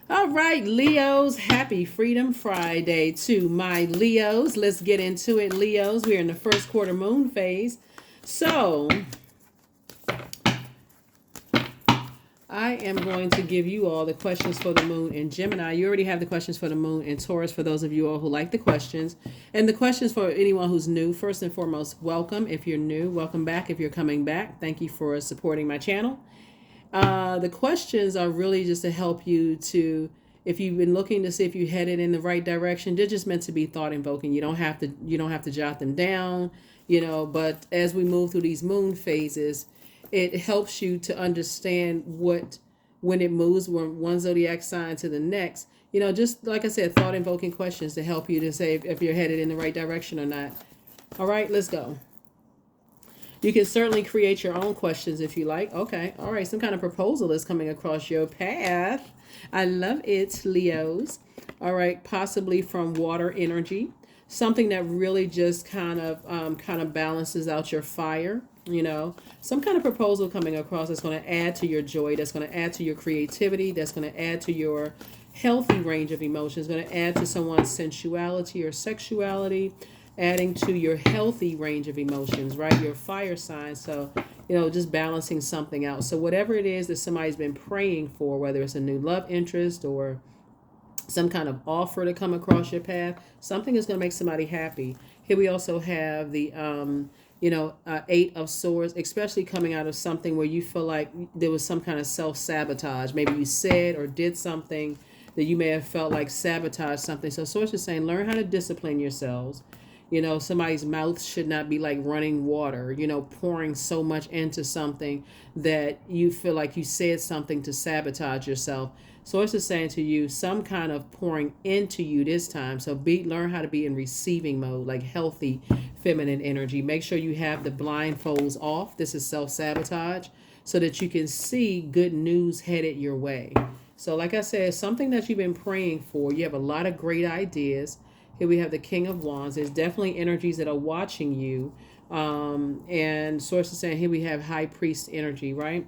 All right, Leos, happy Freedom Friday to my Leos. Let's get into it, Leos. We're in the first quarter moon phase. So, I am going to give you all the questions for the moon in Gemini. You already have the questions for the moon in Taurus for those of you all who like the questions. And the questions for anyone who's new, first and foremost, welcome. If you're new, welcome back. If you're coming back, thank you for supporting my channel. The questions are really just to help you to, if you've been looking to see if you headed in the right direction, they're just meant to be thought invoking. You don't have to jot them down, but as we move through these moon phases, it helps you to understand what when it moves from one zodiac sign to the next. Just like I said, thought invoking questions to help you to say if you're headed in the right direction or not. All right, let's go. You can certainly create your own questions if you like. Okay. All right. Some kind of proposal is coming across your path. I love it, Leos. All right. Possibly from water energy. Something that really just kind of balances out your fire. Some kind of proposal coming across that's going to add to your joy, that's going to add to your creativity, that's going to add to your healthy range of emotions, going to add to someone's sensuality or sexuality, adding to your healthy range of emotions, right? Your fire sign. So, just balancing something out. So, whatever it is that somebody's been praying for, whether it's a new love interest or some kind of offer to come across your path, something is going to make somebody happy. Here we also have the, Eight of Swords, especially coming out of something where you feel like there was some kind of self sabotage. Maybe you said or did something that you may have felt like sabotage something. So, Source is saying, learn how to discipline yourselves. Somebody's mouth should not be like running water, pouring so much into something that you feel like you said something to sabotage yourself. Source is saying to you, some kind of pouring into you this time. So learn how to be in receiving mode, like healthy feminine energy. Make sure you have the blindfolds off. This is self-sabotage, so that you can see good news headed your way. So like I said, something that you've been praying for, you have a lot of great ideas. Here we have the King of Wands. There's definitely energies that are watching you. And Source is saying here we have High Priest energy, right?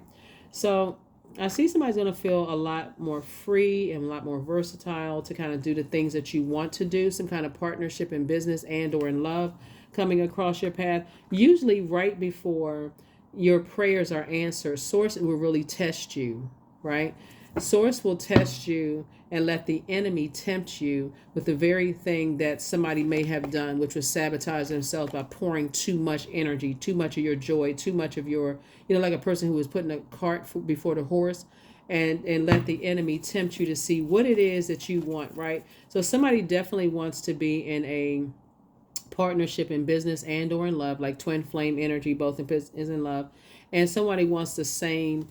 So I see somebody's going to feel a lot more free and a lot more versatile to kind of do the things that you want to do. Some kind of partnership in business and or in love coming across your path. Usually right before your prayers are answered, Source will really test you, right? Source will test you and let the enemy tempt you with the very thing that somebody may have done, which was sabotage themselves by pouring too much energy, too much of your joy, too much of your, like a person who was putting a cart before the horse, and let the enemy tempt you to see what it is that you want, right? So somebody definitely wants to be in a partnership in business and or in love, like twin flame energy, both in business and in love, and somebody wants the same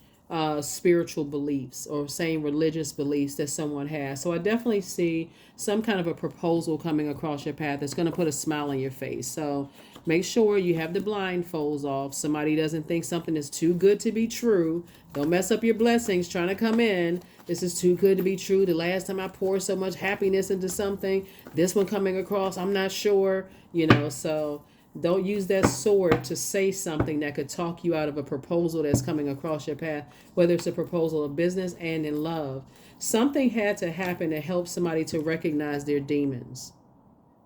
spiritual beliefs or same religious beliefs that someone has. So I definitely see some kind of a proposal coming across your path that's going to put a smile on your face. So make sure you have the blindfolds off. Somebody doesn't think something is too good to be true. Don't mess up your blessings trying to come in. This is too good to be true. The last time I poured so much happiness into something, this one coming across, I'm not sure, so don't use that sword to say something that could talk you out of a proposal that's coming across your path, whether it's a proposal of business and in love. Something had to happen to help somebody to recognize their demons.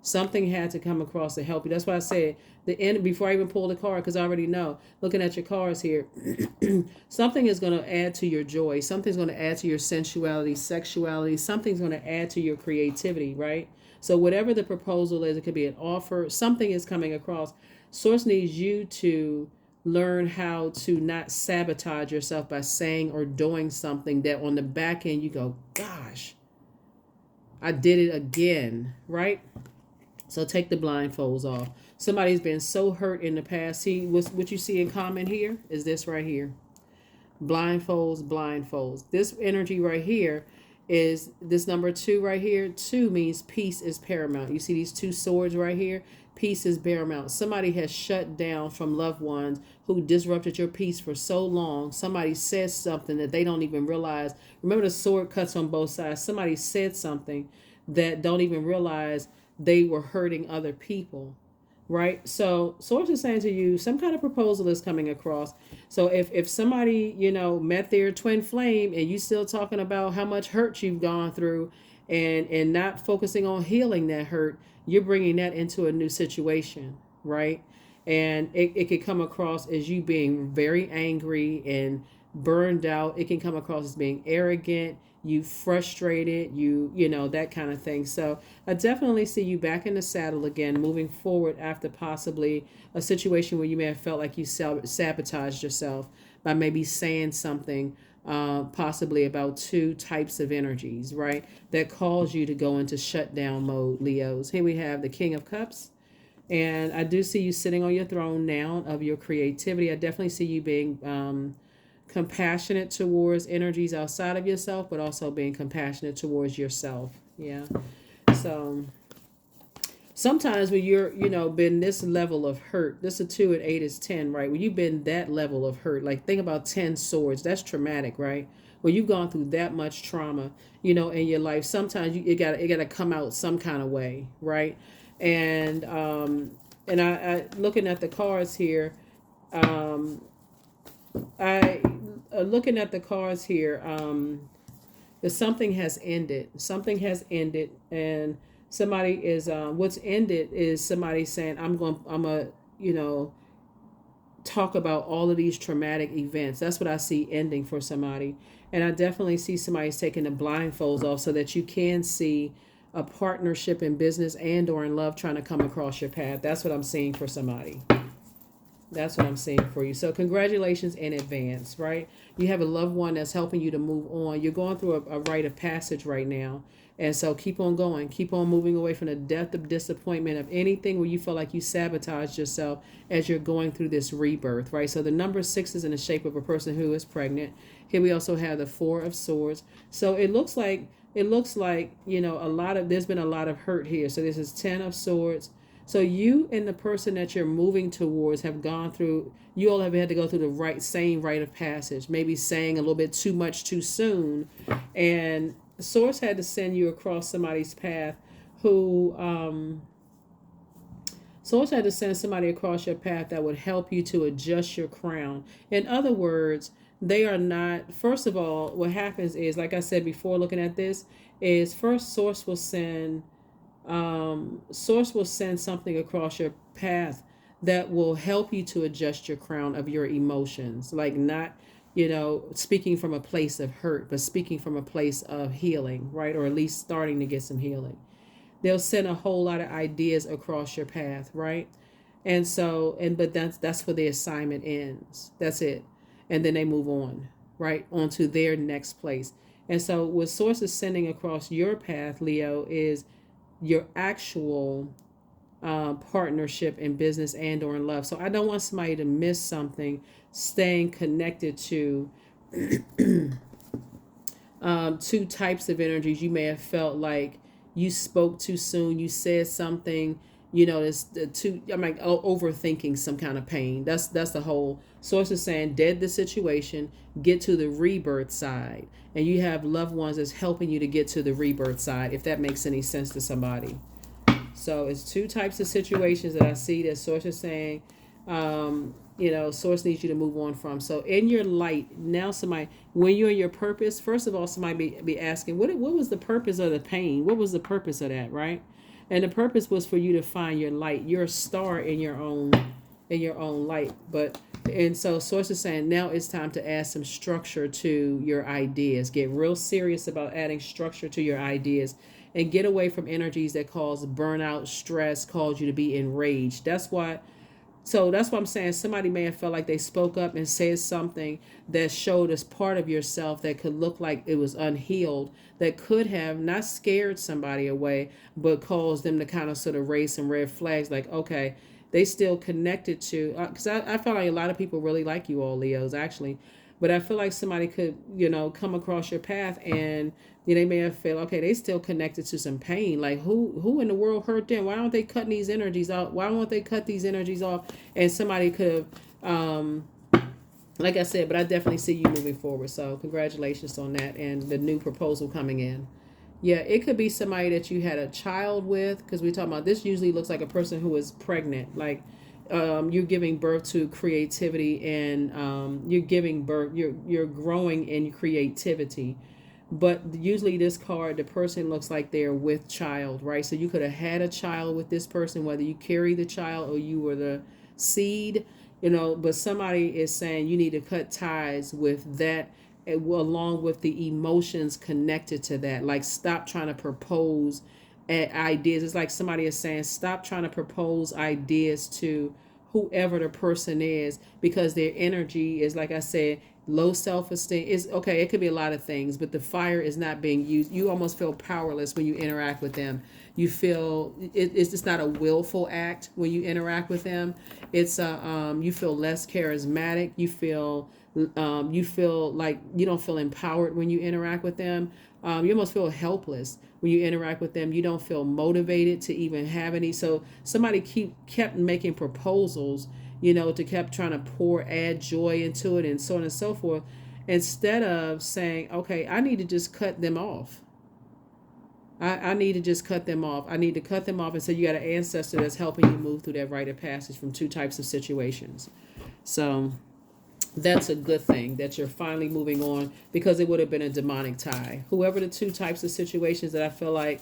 Something had to come across to help you. That's why I said the end before I even pull the card, because I already know. Looking at your cards here, something is going to add to your joy. Something's going to add to your sensuality, sexuality. Something's going to add to your creativity, right? So whatever the proposal is, it could be an offer. Something is coming across. Source needs you to learn how to not sabotage yourself by saying or doing something that on the back end you go, gosh, I did it again, right? So take the blindfolds off. Somebody's been so hurt in the past. See, what you see in common here is this right here. Blindfolds, blindfolds. This energy right here is this number 2 right here. 2 means peace is paramount. You see these 2 swords right here? Peace is paramount. Somebody has shut down from loved ones who disrupted your peace for so long. Somebody says something that they don't even realize. Remember, the sword cuts on both sides. Somebody said something that don't even realize they were hurting other people. right? So source is saying to you, some kind of proposal is coming across. So if somebody, met their twin flame and you still talking about how much hurt you've gone through and not focusing on healing that hurt, you're bringing that into a new situation, right? And it could come across as you being very angry and burned out. It can come across as being arrogant, you frustrated, that kind of thing. So I definitely see you back in the saddle again, moving forward after possibly a situation where you may have felt like you sabotaged yourself by maybe saying something, possibly about two types of energies, right? That cause you to go into shutdown mode, Leos. Here we have the King of Cups. And I do see you sitting on your throne now of your creativity. I definitely see you being compassionate towards energies outside of yourself, but also being compassionate towards yourself. Yeah. So sometimes when you're, been this level of hurt, this is 2 and 8 is 10, right? When you've been that level of hurt, like think about 10 swords, that's traumatic, right? When you've gone through that much trauma, in your life, sometimes it gotta come out some kind of way, right? And I looking at the cards here, I looking at the cards here, that something has ended. Something has ended, and somebody is what's ended is somebody saying, I'm a, talk about all of these traumatic events. That's what I see ending for somebody. And I definitely see somebody's taking the blindfolds off so that you can see a partnership in business and or in love trying to come across your path. That's what I'm seeing for somebody. That's what I'm saying for you. So congratulations in advance, right? You have a loved one that's helping you to move on. You're going through a rite of passage right now. And so keep on going. Keep on moving away from the depth of disappointment of anything where you feel like you sabotaged yourself as you're going through this rebirth, right? So the number 6 is in the shape of a person who is pregnant. Here we also have the 4 of swords. So it looks like, there's been a lot of hurt here. So this is 10 of swords. So you and the person that you're moving towards have gone through, you all have had to go through the same rite of passage, maybe saying a little bit too much too soon. And Source had to send you across somebody's path who, Source had to send somebody across your path that would help you to adjust your crown. In other words, they are not, first of all, what happens is, like I said before, looking at this, is first Source will send something across your path that will help you to adjust your crown of your emotions, like not, speaking from a place of hurt, but speaking from a place of healing, right? Or at least starting to get some healing. They'll send a whole lot of ideas across your path, right? But that's where the assignment ends. That's it. And then they move on, right? Onto their next place. And so what Source is sending across your path, Leo, is your actual partnership in business and or in love. So I don't want somebody to miss something, staying connected to two types of energies. You may have felt like you spoke too soon, you said something, this the two, I'm like, overthinking some kind of pain. That's the whole Source is saying, dead the situation, get to the rebirth side. And you have loved ones that's helping you to get to the rebirth side, if that makes any sense to somebody. So it's two types of situations that I see that Source is saying, Source needs you to move on from. So in your light, now somebody, when you're in your purpose, first of all, somebody be asking, what was the purpose of the pain? What was the purpose of that, right? And the purpose was for you to find your light. You're a star in your own light. And so Source is saying now it's time to add some structure to your ideas. Get real serious about adding structure to your ideas and get away from energies that cause burnout, stress, cause you to be enraged. That's why I'm saying somebody may have felt like they spoke up and said something that showed us part of yourself that could look like it was unhealed, that could have not scared somebody away, but caused them to kind of sort of raise some red flags like, okay, they still connected to, because I feel like a lot of people really like you all, Leos, actually. But I feel like somebody could, come across your path and they may have felt, okay, they still connected to some pain. Like who in the world hurt them? Why aren't they cutting these energies out? Why won't they cut these energies off? And somebody could have, like I said, but I definitely see you moving forward. So congratulations on that and the new proposal coming in. Yeah, it could be somebody that you had a child with, because we're talking about this usually looks like a person who is pregnant. Like you're giving birth to creativity, and you're giving birth, you're growing in creativity. But usually this card, the person looks like they're with child, right? So you could have had a child with this person, whether you carry the child or you were the seed, but somebody is saying you need to cut ties with that, along with the emotions connected to that. Like, stop trying to propose ideas. It's like somebody is saying, stop trying to propose ideas to whoever the person is, because their energy is, like I said, low self-esteem. Is okay, it could be a lot of things, but the fire is not being used. You almost feel powerless when you interact with them. You feel it's just not a willful act when you interact with them. It's you feel less charismatic. You feel like you don't feel empowered when you interact with them. You almost feel helpless when you interact with them. You don't feel motivated to even have any. So somebody kept making proposals, to kept trying to add joy into it, and so on and so forth, instead of saying, okay, I need to just cut them off. I need to just cut them off. I need to cut them off. And so you got an ancestor that's helping you move through that rite of passage from two types of situations. So that's a good thing that you're finally moving on, because it would have been a demonic tie. Whoever the two types of situations that I feel like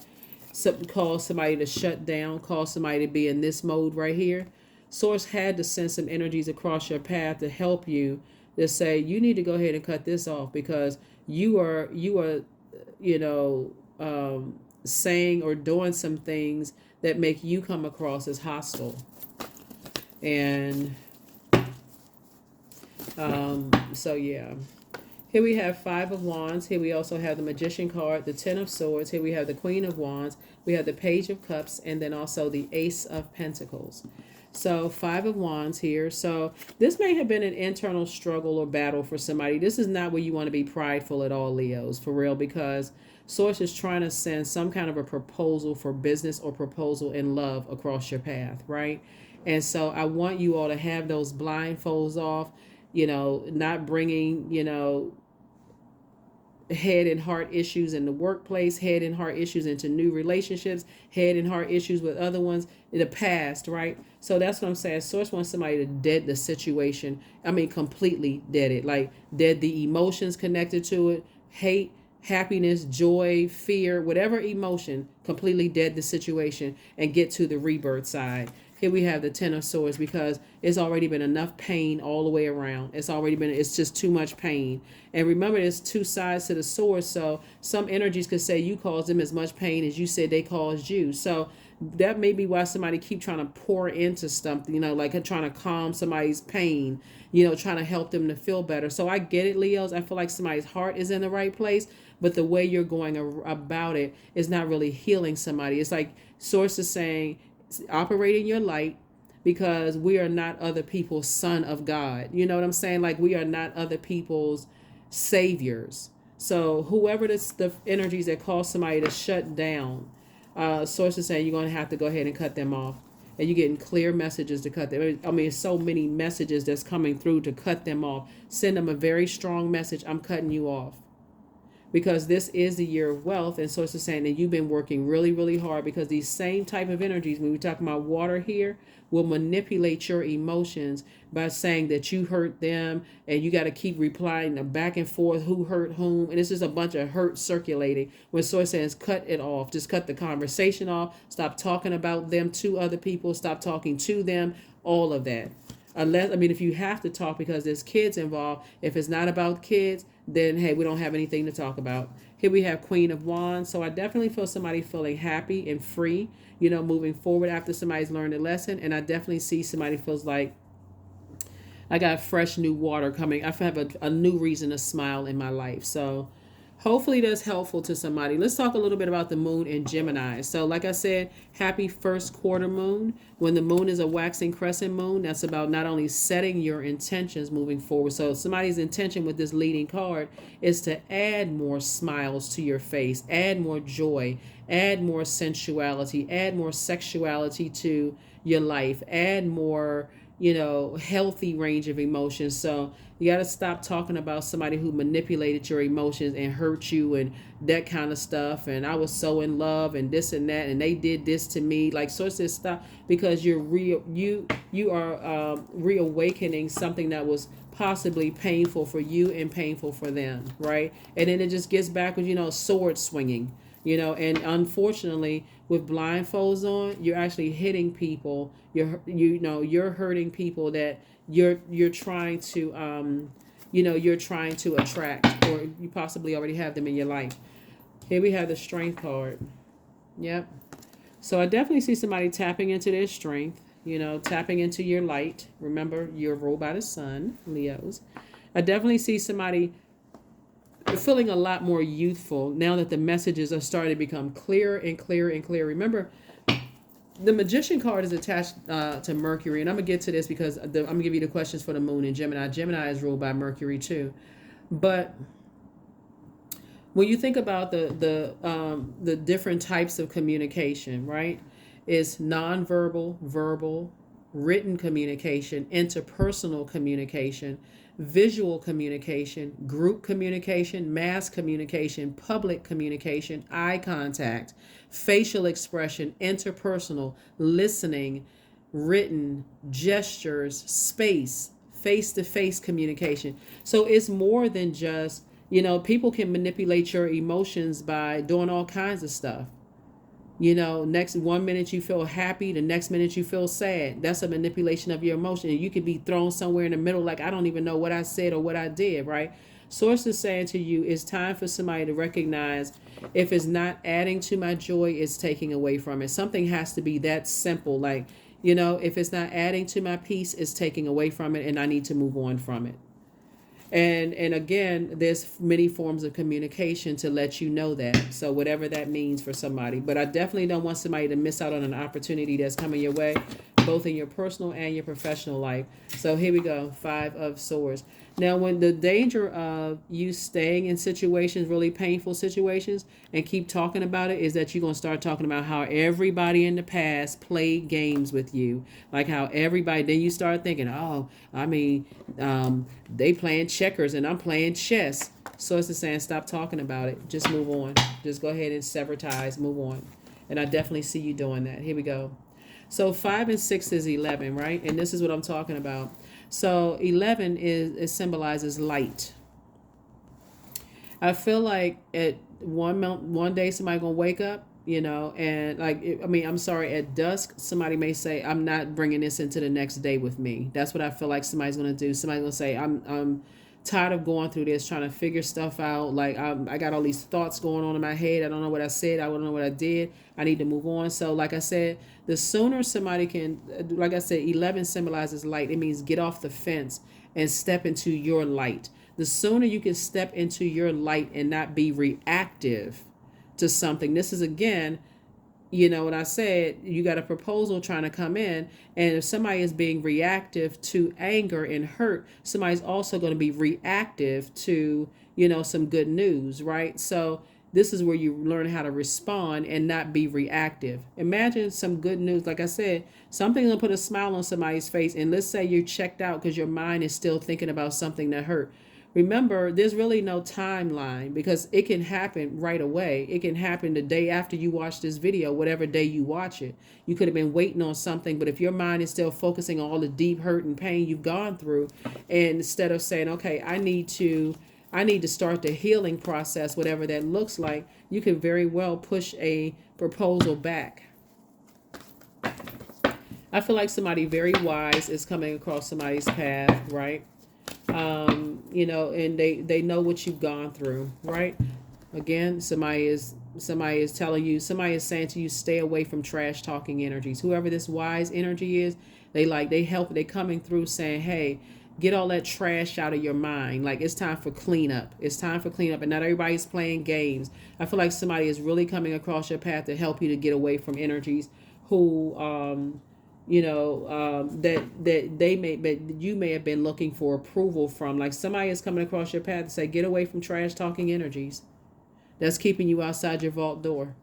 cause somebody to shut down, cause somebody to be in this mode right here, Source had to send some energies across your path to help you, to say you need to go ahead and cut this off, because you are saying or doing some things that make you come across as hostile. And so yeah, here we have Five of Wands. Here we also have the Magician card, the Ten of Swords. Here we have the Queen of Wands. We have the Page of Cups, and then also the Ace of Pentacles. So Five of Wands here. So this may have been an internal struggle or battle for somebody. This is not where you want to be prideful at all, Leos, for real, because Source is trying to send some kind of a proposal for business or proposal in love across your path, right? And so I want you all to have those blindfolds off, not bringing, head and heart issues in the workplace, head and heart issues into new relationships, head and heart issues with other ones in the past, right? So that's what I'm saying. Source wants somebody to dead the situation. I mean, completely dead it. Like, dead the emotions connected to it, hate, happiness, joy, fear, whatever emotion, completely dead the situation and get to the rebirth side. Here we have the Ten of Swords, because it's already been enough pain all the way around. It's just too much pain. And remember, there's two sides to the sword. So some energies could say you caused them as much pain as you said they caused you. So that may be why somebody keep trying to pour into something, like trying to calm somebody's pain, trying to help them to feel better. So I get it, Leos. I feel like somebody's heart is in the right place, but the way you're going about it is not really healing somebody. It's like Source is saying, operate in your light, because we are not other people's son of God. You know what I'm saying? Like, we are not other people's saviors. So whoever the energies that cause somebody to shut down, Source is saying you're going to have to go ahead and cut them off. And you're getting clear messages to cut them. I mean, so many messages that's coming through to cut them off. Send them a very strong message. I'm cutting you off. Because this is the year of wealth, and Source is saying that you've been working really, really hard, because these same type of energies, when we're talking about water here, will manipulate your emotions by saying that you hurt them, and you got to keep replying the back and forth, who hurt whom, and it's just a bunch of hurt circulating. When Source says cut it off, just cut the conversation off, stop talking about them to other people, stop talking to them, all of that. If you have to talk because there's kids involved, if it's not about kids, then hey, we don't have anything to talk about. Here we have Queen of Wands. So I definitely feel somebody feeling happy and free, moving forward after somebody's learned a lesson. And I definitely see somebody feels like, I got fresh new water coming. I have a new reason to smile in my life. So hopefully that's helpful to somebody. Let's talk a little bit about the moon in Gemini. So like I said, happy first quarter moon. When the moon is a waxing crescent moon, that's about not only setting your intentions moving forward. So somebody's intention with this leading card is to add more smiles to your face, add more joy, add more sensuality, add more sexuality to your life, add more healthy range of emotions. So you got to stop talking about somebody who manipulated your emotions and hurt you and that kind of stuff. And I was so in love and this and that, and they did this to me. Like, sources, stop, because you are reawakening something that was possibly painful for you and painful for them, right? And then it just gets back with sword swinging. And unfortunately, with blindfolds on, you're actually hitting people. You're hurting people that you're trying to you're trying to attract, or you possibly already have them in your life. Here we have the Strength card. Yep. So I definitely see somebody tapping into their strength, tapping into your light. Remember, you're ruled by the sun, Leos. I definitely see somebody feeling a lot more youthful now that the messages are starting to become clearer and clearer and clearer. Remember, the Magician card is attached to Mercury, and I'm going to get to this because I'm going to give you the questions for the moon in Gemini. Gemini is ruled by Mercury too. But when you think about the different types of communication, right? Is nonverbal, verbal, written communication, interpersonal communication, visual communication, group communication, mass communication, public communication, eye contact, facial expression, interpersonal, listening, written, gestures, space, face-to-face communication. So it's more than just, people can manipulate your emotions by doing all kinds of stuff. Next one minute you feel happy, the next minute you feel sad. That's a manipulation of your emotion. And you could be thrown somewhere in the middle, like, I don't even know what I said or what I did, right? Source is saying to you, it's time for somebody to recognize, if it's not adding to my joy, it's taking away from it. Something has to be that simple. Like, if it's not adding to my peace, it's taking away from it, and I need to move on from it. And again, there's many forms of communication to let you know that. So whatever that means for somebody. But I definitely don't want somebody to miss out on an opportunity that's coming your way, both in your personal and your professional life. So here we go, 5 of Swords. Now, when the danger of you staying in situations, really painful situations, and keep talking about it, is that you're going to start talking about how everybody in the past played games with you. Like how everybody, then you start thinking, they playing checkers and I'm playing chess. So it's saying, stop talking about it. Just move on. Just go ahead and sever ties, move on. And I definitely see you doing that. Here we go. So 5 and 6 is 11, right? And this is what I'm talking about. So 11 it symbolizes light. I feel like at one day somebody gonna wake up, and at dusk somebody may say, I'm not bringing this into the next day with me. That's what I feel like somebody's gonna do. Somebody's gonna say, I'm tired of going through this, trying to figure stuff out. Like, I got all these thoughts going on in my head. I don't know what I said. I don't know what I did. I need to move on. So like I said, the sooner somebody can, like I said, 11 symbolizes light. It means get off the fence and step into your light. The sooner you can step into your light and not be reactive to something. This is, again, what I said, you got a proposal trying to come in, and if somebody is being reactive to anger and hurt, somebody's also going to be reactive to, some good news, right? So this is where you learn how to respond and not be reactive. Imagine some good news. Like I said, something will put a smile on somebody's face, and let's say you're checked out because your mind is still thinking about something that hurt. Remember, there's really no timeline, because it can happen right away. It can happen the day after you watch this video, whatever day you watch it. You could have been waiting on something, but if your mind is still focusing on all the deep hurt and pain you've gone through, and instead of saying, okay, I need to start the healing process, whatever that looks like, you could very well push a proposal back. I feel like somebody very wise is coming across somebody's path, right? And they know what you've gone through, right? Again, somebody is telling you, somebody is saying to you, stay away from trash talking energies. Whoever this wise energy is, they coming through saying, hey, get all that trash out of your mind. Like, it's time for cleanup. It's time for cleanup, and not everybody's playing games. I feel like somebody is really coming across your path to help you to get away from energies who that you may have been looking for approval from. Like, somebody is coming across your path to say, get away from trash talking energies that's keeping you outside your vault door.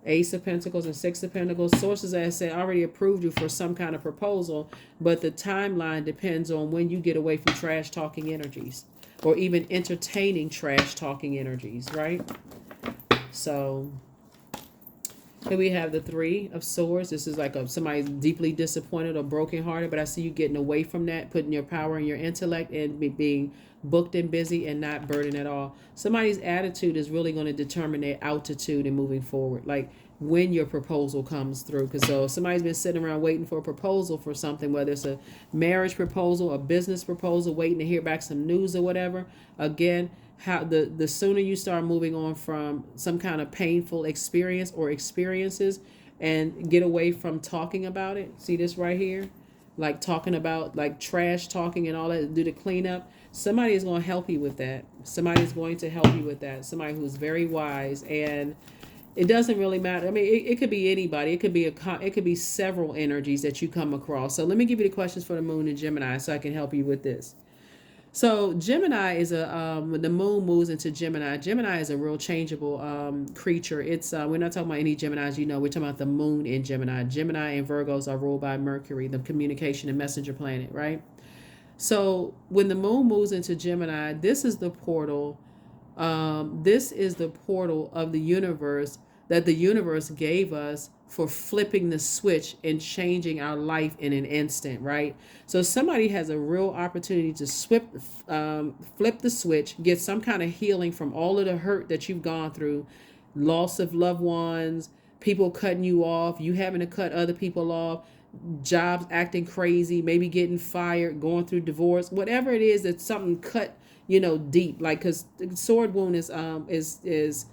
Ace of Pentacles and Six of Pentacles. Sources, as I said, already approved you for some kind of proposal, but the timeline depends on when you get away from trash talking energies or even entertaining trash talking energies, right? So here we have the Three of Swords. This is like somebody's deeply disappointed or brokenhearted, but I see you getting away from that, putting your power and your intellect and being booked and busy and not burdened at all. Somebody's attitude is really going to determine their altitude and moving forward, like when your proposal comes through. Because so if somebody's been sitting around waiting for a proposal for something, whether it's a marriage proposal, a business proposal, waiting to hear back some news or whatever, again, how the sooner you start moving on from some kind of painful experience or experiences and get away from talking about it. See this right here? Like talking about like trash talking and all that, do the cleanup. Somebody is going to help you with that. Somebody is going to help you with that. Somebody who's very wise, and it doesn't really matter. I mean, it could be anybody. It could be several energies that you come across. So let me give you the questions for the moon and Gemini so I can help you with this. So Gemini is when the moon moves into Gemini. Gemini is a real changeable creature. It's we're not talking about any Geminis, we're talking about the moon in Gemini. Gemini and Virgos are ruled by Mercury, the communication and messenger planet, right? So when the moon moves into Gemini, this is the portal. This is the portal of the universe that the universe gave us for flipping the switch and changing our life in an instant, right? So somebody has a real opportunity to flip the switch, get some kind of healing from all of the hurt that you've gone through, loss of loved ones, people cutting you off, you having to cut other people off, jobs acting crazy, maybe getting fired, going through divorce, whatever it is, that's something cut, deep, like, because the sword wound is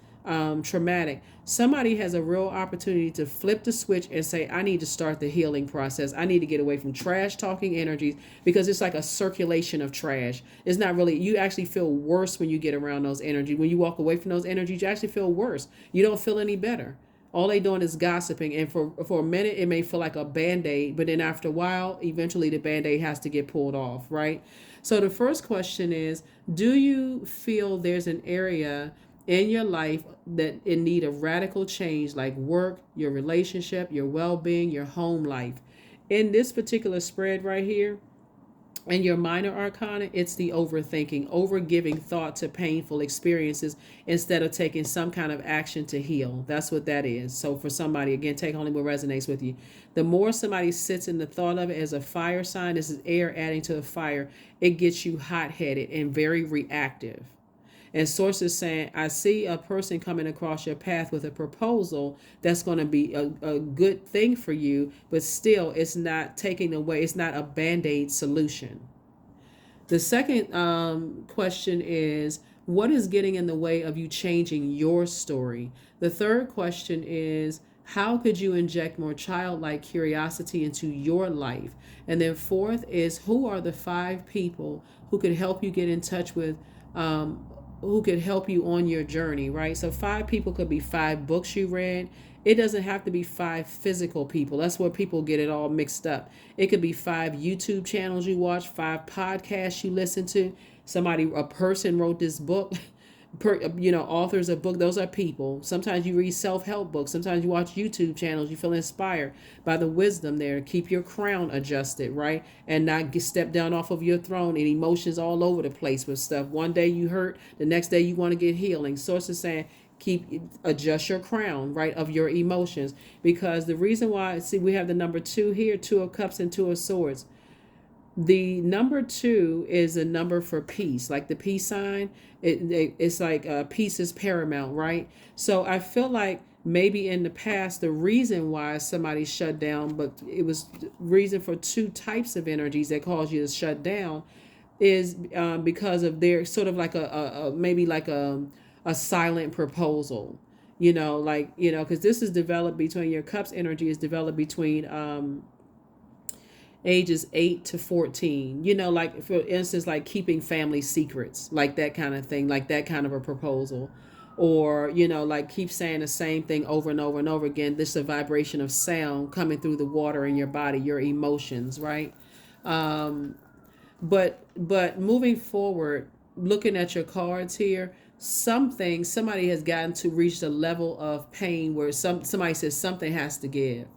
traumatic. Somebody has a real opportunity to flip the switch and say, I need to start the healing process. I need to get away from trash talking energies, because it's like a circulation of trash. It's not really, you actually feel worse when you get around those energies. When you walk away from those energies, you actually feel worse. You don't feel any better. All they doing is gossiping, and for a minute it may feel like a band-aid, but then after a while, eventually the band-aid has to get pulled off, right? So the first question is, do you feel there's an area in your life that in need of radical change, like work, your relationship, your well-being, your home life? In this particular spread right here, and your minor arcana, it's the overthinking, over giving thought to painful experiences instead of taking some kind of action to heal. That's what that is. So for somebody, again, take only what resonates with you. The more somebody sits in the thought of it as a fire sign, this is air adding to the fire, it gets you hot-headed and very reactive. And sources saying, I see a person coming across your path with a proposal that's going to be a good thing for you, but still it's not taking away, it's not a band-aid solution. The second question is, what is getting in the way of you changing your story? The third question is, how could you inject more childlike curiosity into your life? And then fourth is, who are the 5 people who could help you get in touch with who could help you on your journey, right? So 5 people could be 5 books you read. It doesn't have to be 5 physical people. That's where people get it all mixed up. It could be 5 YouTube channels you watch, 5 podcasts you listen to. A person wrote this book. Authors of book, those are people. Sometimes you read self-help books. Sometimes you watch YouTube channels. You feel inspired by the wisdom there. Keep your crown adjusted, right? And not step down off of your throne and emotions all over the place with stuff. One day you hurt, the next day you want to get healing. Sources saying, adjust your crown, right, of your emotions. Because the reason why, see, we have the number 2 here, 2 of cups and 2 of swords. The number 2 is a number for peace, like the peace sign. It's like peace is paramount, right? So I feel like maybe in the past, the reason why somebody shut down, but it was reason for 2 types of energies that cause you to shut down, is because of their sort of like maybe like a silent proposal, because this is developed between, your cups energy is developed between ages 8 to 14, like for instance, like keeping family secrets, like that kind of thing, like that kind of a proposal. Or, like keep saying the same thing over and over and over again. This is a vibration of sound coming through the water in your body, your emotions, right? But moving forward, looking at your cards here, somebody has gotten to reach the level of pain where somebody says something has to give.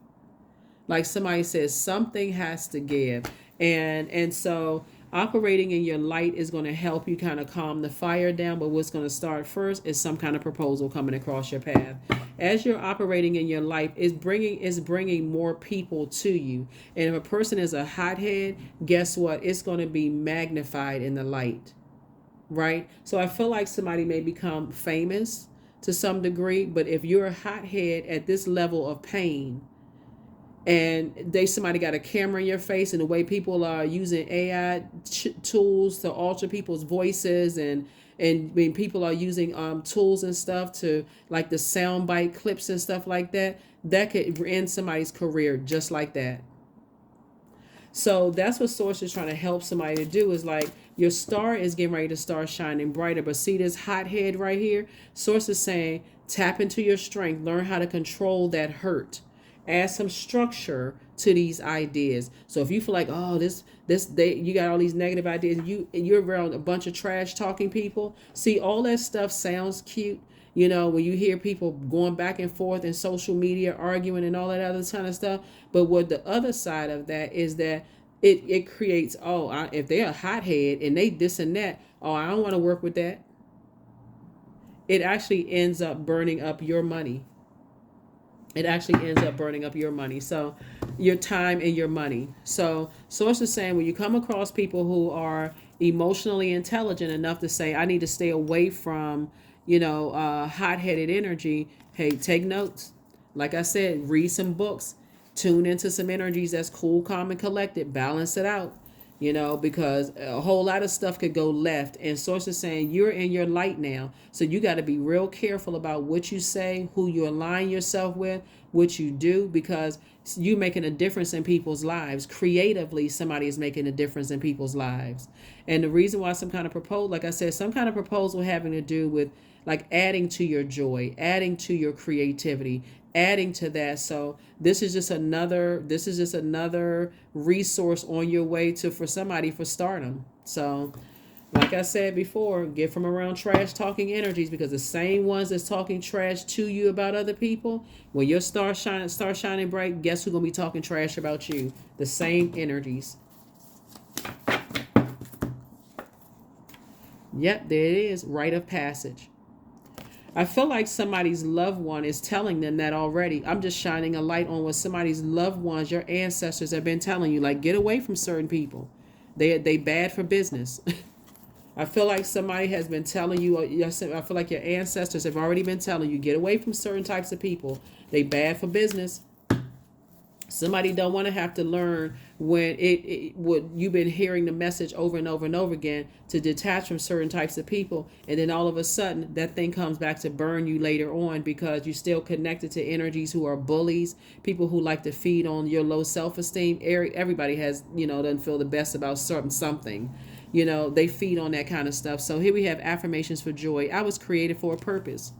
Like somebody says something has to give. And so operating in your light is going to help you kind of calm the fire down, but what's going to start first is some kind of proposal coming across your path. As you're operating in your life, is bringing more people to you. And if a person is a hothead, guess what? It's going to be magnified in the light. Right? So I feel like somebody may become famous to some degree, but if you're a hothead at this level of pain, and somebody got a camera in your face, and the way people are using AI tools to alter people's voices, and when people are using tools and stuff to, like, the soundbite clips and stuff like that, that could end somebody's career just like that. So that's what Source is trying to help somebody to do, is like, your star is getting ready to start shining brighter. But see this hothead right here? Source is saying, tap into your strength, learn how to control that hurt. Add some structure to these ideas. So if you feel like, oh, you got all these negative ideas, you're around a bunch of trash talking people. See, all that stuff sounds cute. You know, when you hear people going back and forth in social media, arguing and all that other kind of stuff. But what the other side of that is that it creates, if they're a hothead and they this and that, I don't want to work with that. It actually ends up burning up your money. It actually ends up burning up your money. So your time and your money. So Source is saying, when you come across people who are emotionally intelligent enough to say, I need to stay away from, hot-headed energy, hey, take notes. Like I said, read some books, tune into some energies that's cool, calm, and collected, balance it out. Because a whole lot of stuff could go left. And Source is saying, you're in your light now. So you got to be real careful about what you say, who you align yourself with, what you do, because you're making a difference in people's lives. Creatively, somebody is making a difference in people's lives. And the reason why some kind of proposal, like I said, some kind of proposal having to do with, like, adding to your joy, adding to your creativity, adding to that. So this is just another resource on your way for somebody for stardom. So like I said before, get from around trash talking energies, because the same ones that's talking trash to you about other people, when your start shining bright, guess who's gonna be talking trash about you? The same energies. Yep, there it is. Rite of passage. I feel like somebody's loved one is telling them that already. I'm just shining a light on what somebody's loved ones, your ancestors, have been telling you. Like, get away from certain people. They bad for business. I feel like somebody has been telling you, I feel like your ancestors have already been telling you, get away from certain types of people. They bad for business. Somebody don't want to have to learn when what you've been hearing the message over and over and over again, to detach from certain types of people, and then all of a sudden that thing comes back to burn you later on, because you're still connected to energies who are bullies, people who like to feed on your low self-esteem. Everybody has, doesn't feel the best about something. They feed on that kind of stuff. So here we have affirmations for joy. I was created for a purpose.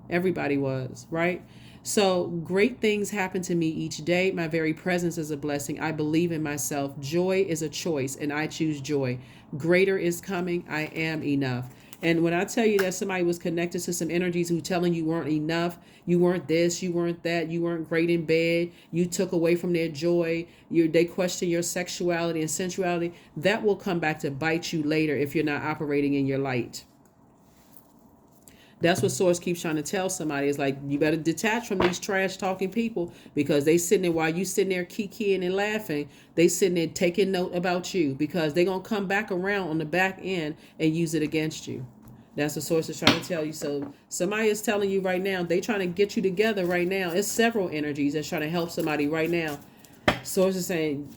Everybody was, right? So great things happen to me each day. My very presence is a blessing. I believe in myself. Joy is a choice, and I choose joy. Greater is coming. I am enough. And when I tell you that somebody was connected to some energies who telling you weren't enough, you weren't this, you weren't that, you weren't great in bed, you took away from their joy, they question your sexuality and sensuality, that will come back to bite you later if you're not operating in your light. That's what Source keeps trying to tell somebody. Is like, you better detach from these trash talking people, because they sitting there, while you sitting there kikiing and laughing, they sitting there taking note about you, because they going to come back around on the back end and use it against you. That's what Source is trying to tell you. So somebody is telling you right now, they trying to get you together right now. It's several energies that's trying to help somebody right now. Source is saying,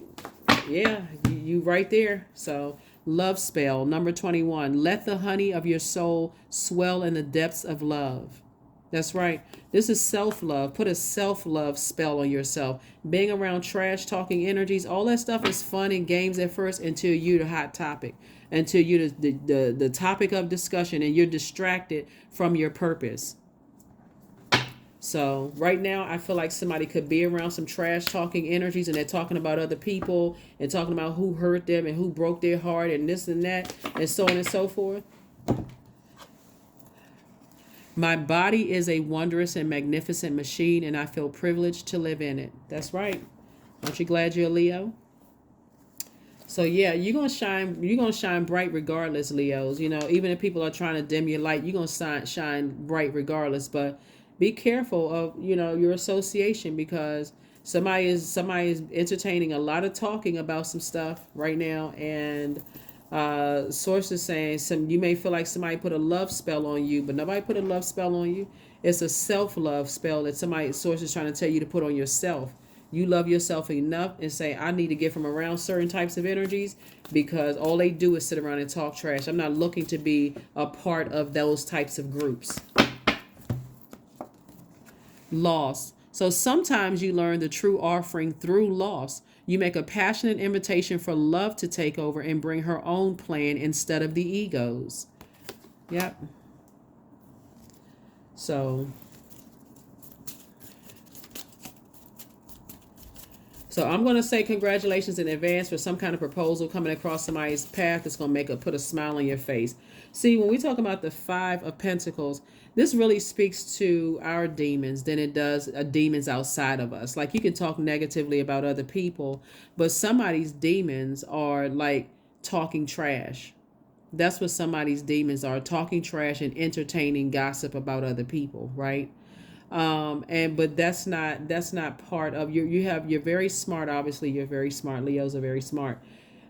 yeah, you right there. So love spell number 21. Let the honey of your soul swell in the depths of love. That's right. This is self-love. Put a self-love spell on yourself. Being around trash talking energies, all that stuff is fun and games at first, until you're the hot topic, until you're the topic of discussion, and you're distracted from your purpose. So right now, I feel like somebody could be around some trash talking energies, and they're talking about other people and talking about who hurt them and who broke their heart and this and that and so on and so forth. My body is a wondrous and magnificent machine, and I feel privileged to live in it. That's right. Aren't you glad you're a Leo? So yeah, you're gonna shine. You're gonna shine bright regardless, Leos. You know, even if people are trying to dim your light, you're gonna shine bright regardless. But be careful of your association, because somebody is entertaining a lot of talking about some stuff right now, and sources saying you may feel like somebody put a love spell on you, but nobody put a love spell on you. It's a self love spell that somebody source is trying to tell you to put on yourself. You love yourself enough and say, I need to get from around certain types of energies, because all they do is sit around and talk trash. I'm not looking to be a part of those types of groups. Loss. So sometimes you learn the true offering through loss. You make a passionate invitation for love to take over and bring her own plan instead of the egos. Yep. So I'm going to say congratulations in advance for some kind of proposal coming across somebody's path that's going to put a smile on your face. See, when we talk about the Five of Pentacles, this really speaks to our demons than it does demons outside of us. Like, you can talk negatively about other people, but somebody's demons are like talking trash. That's what somebody's demons are, talking trash and entertaining gossip about other people, right? But that's not part of you're very smart. Obviously you're very smart. Leos are very smart,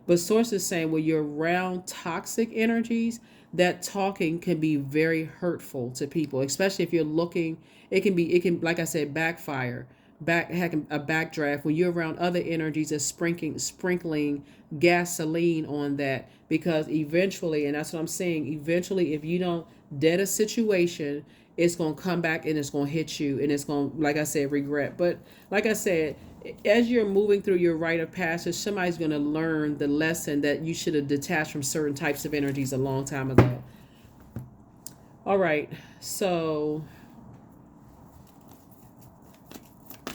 but sources saying when you're around toxic energies, that talking can be very hurtful to people, especially if you're looking. It can, like I said, backfire, a backdraft when you're around other energies that's sprinkling gasoline on that, because eventually, and that's what I'm saying, eventually if you don't dead a situation, it's going to come back and it's going to hit you, and it's going to, like I said, regret. But like I said, as you're moving through your rite of passage, somebody's going to learn the lesson that you should have detached from certain types of energies a long time ago. All right. So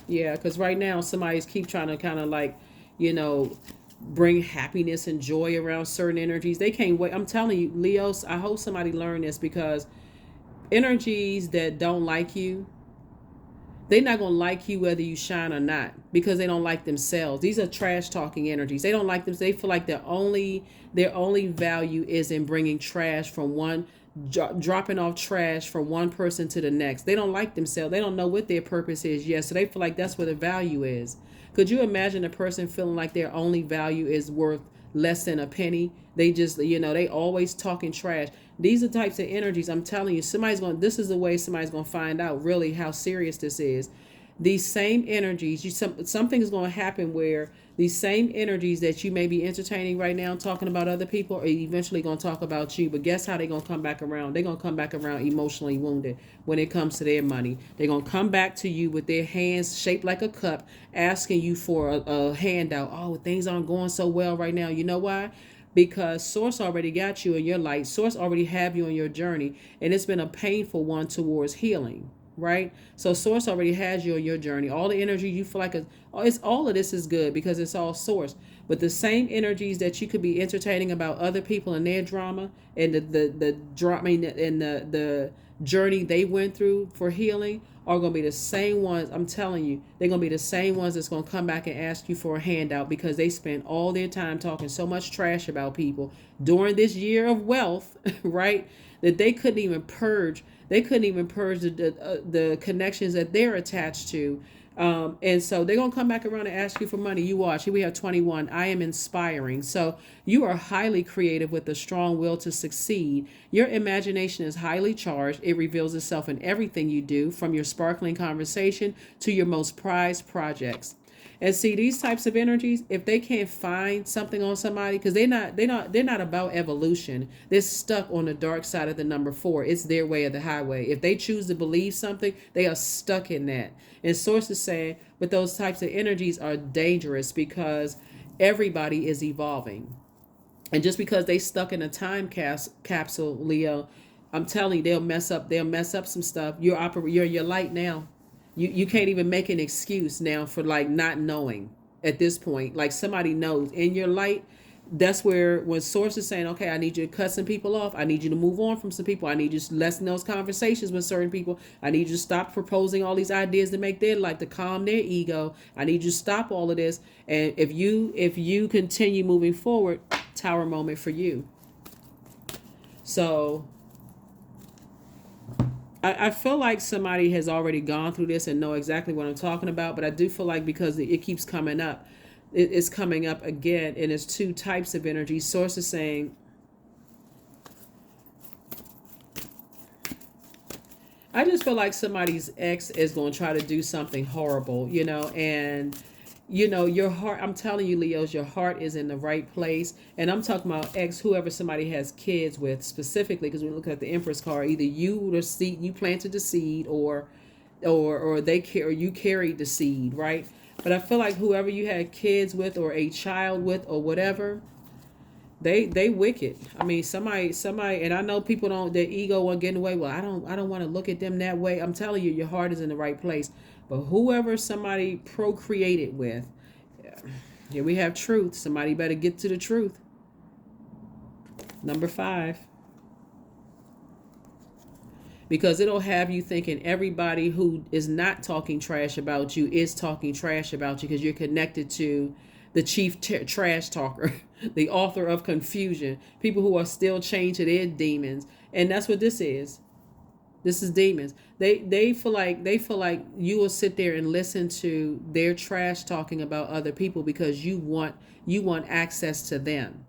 yeah, because right now somebody's keep trying to kind of like, bring happiness and joy around certain energies. They can't wait. I'm telling you, Leos, I hope somebody learned this, because energies that don't like you, they're not going to like you whether you shine or not, because they don't like themselves. These are trash talking energies. They don't like them. They feel like their only value is in bringing trash from one, dropping off trash from one person to the next. They don't like themselves. They don't know what their purpose is yet. So they feel like that's where the value is. Could you imagine a person feeling like their only value is worth less than a penny? They just, they always talking trash. These are types of energies. I'm telling you, this is the way somebody's going to find out really how serious this is. These same energies, something is going to happen where these same energies that you may be entertaining right now, talking about other people, are eventually going to talk about you. But guess how they're going to come back around? They're going to come back around emotionally wounded when it comes to their money. They're going to come back to you with their hands shaped like a cup, asking you for a handout. Oh, things aren't going so well right now. You know why? Because Source already got you in your light. Source already have you on your journey, and it's been a painful one towards healing, right? So Source already has you on your journey. All the energy you feel like it's all of this is good because it's all Source. But the same energies that you could be entertaining about other people and their drama, and the drama and the journey they went through for healing, are going to be the same ones. I'm telling you, they're going to be the same ones that's going to come back and ask you for a handout, because they spent all their time talking so much trash about people during this year of wealth, right? That they couldn't even purge. They couldn't even purge the connections that they're attached to. And so they're going to come back around and ask you for money. You watch. Here we have 21. I am inspiring. So you are highly creative with a strong will to succeed. Your imagination is highly charged. It reveals itself in everything you do, from your sparkling conversation to your most prized projects. And see, these types of energies, if they can't find something on somebody, because they're not about evolution. They're stuck on the dark side of the number 4. It's their way or the highway. If they choose to believe something, they are stuck in that. And sources saying, but those types of energies are dangerous, because everybody is evolving. And just because they stuck in a time capsule, Leo, I'm telling you, they'll mess up some stuff. You're your light now. You can't even make an excuse now for like not knowing at this point. Like, somebody knows in your light, That's where when source is saying, okay, I need you to cut some people off. I need you to move on from some people. I need you to lessen those conversations with certain people. I need you to stop proposing all these ideas to make their life, to calm their ego. I need you to stop all of this. And if you continue moving forward, tower moment for you. So I feel like somebody has already gone through this and know exactly what I'm talking about, but I do feel like because it keeps coming up, it's coming up again, and it's two types of energy. Source is saying, I just feel like somebody's ex is going to try to do something horrible, and your heart, I'm telling you, Leos, your heart is in the right place. And I'm talking about ex, whoever somebody has kids with specifically, because we look at the Empress card, either you planted the seed, or you carried the seed, right? But I feel like whoever you had kids with, or a child with, or whatever, they wicked. I mean, somebody, and I know people don't, their ego won't get in the way. Well, I don't want to look at them that way. I'm telling you, your heart is in the right place. But whoever somebody procreated with, here we have truth. Somebody better get to the truth. Number 5. Because it'll have you thinking everybody who is not talking trash about you is talking trash about you, because you're connected to the chief trash talker, the author of confusion, people who are still chained to their demons. And that's what this is. This is demons. They feel like you will sit there and listen to their trash talking about other people because you want access to them.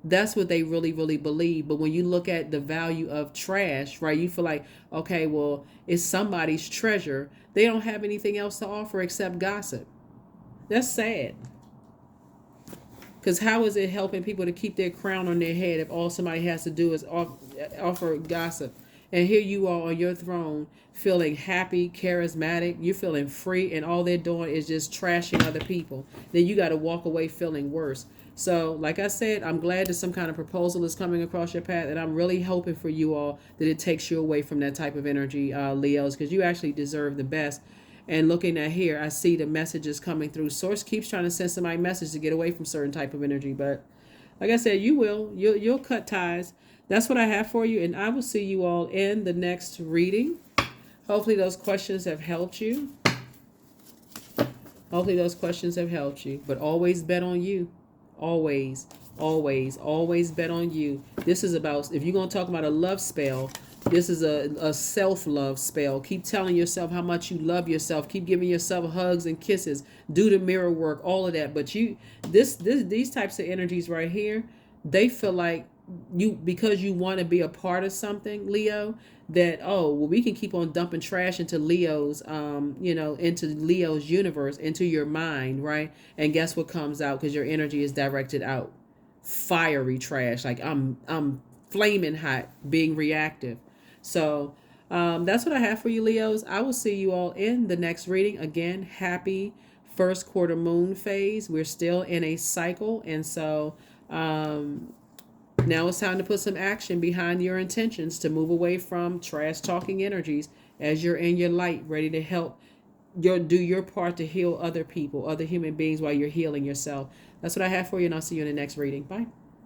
That's what they really, really believe. But when you look at the value of trash, right, you feel like, okay, well, it's somebody's treasure. They don't have anything else to offer except gossip. That's sad. Because how is it helping people to keep their crown on their head if all somebody has to do is offer gossip? And here you are on your throne feeling happy, charismatic, you're feeling free, and all they're doing is just trashing other people. Then you got to walk away feeling worse. So, like I said, I'm glad that some kind of proposal is coming across your path, and I'm really hoping for you all that it takes you away from that type of energy, Leos, because you actually deserve the best. And looking at here, I see the messages coming through. Source keeps trying to send somebody message to get away from certain type of energy, but like I said, you'll cut ties. That's what I have for you, and I will see you all in the next reading. Hopefully those questions have helped you. Hopefully those questions have helped you, but always bet on you. Always, always, always bet on you. This is about, if you're going to talk about a love spell, this is a self-love spell. Keep telling yourself how much you love yourself. Keep giving yourself hugs and kisses. Do the mirror work, all of that. But these types of energies right here, they feel like because you want to be a part of something, Leo, that, oh, well, we can keep on dumping trash into Leo's, into Leo's universe, into your mind, right? And guess what comes out? Because your energy is directed out. Fiery trash. Like I'm flaming hot, being reactive. So that's what I have for you, Leos. I will see you all in the next reading. Again, happy first quarter moon phase. We're still in a cycle. And so now it's time to put some action behind your intentions to move away from trash talking energies as you're in your light, ready to help do your part to heal other people, other human beings, while you're healing yourself. That's what I have for you, and I'll see you in the next reading. Bye.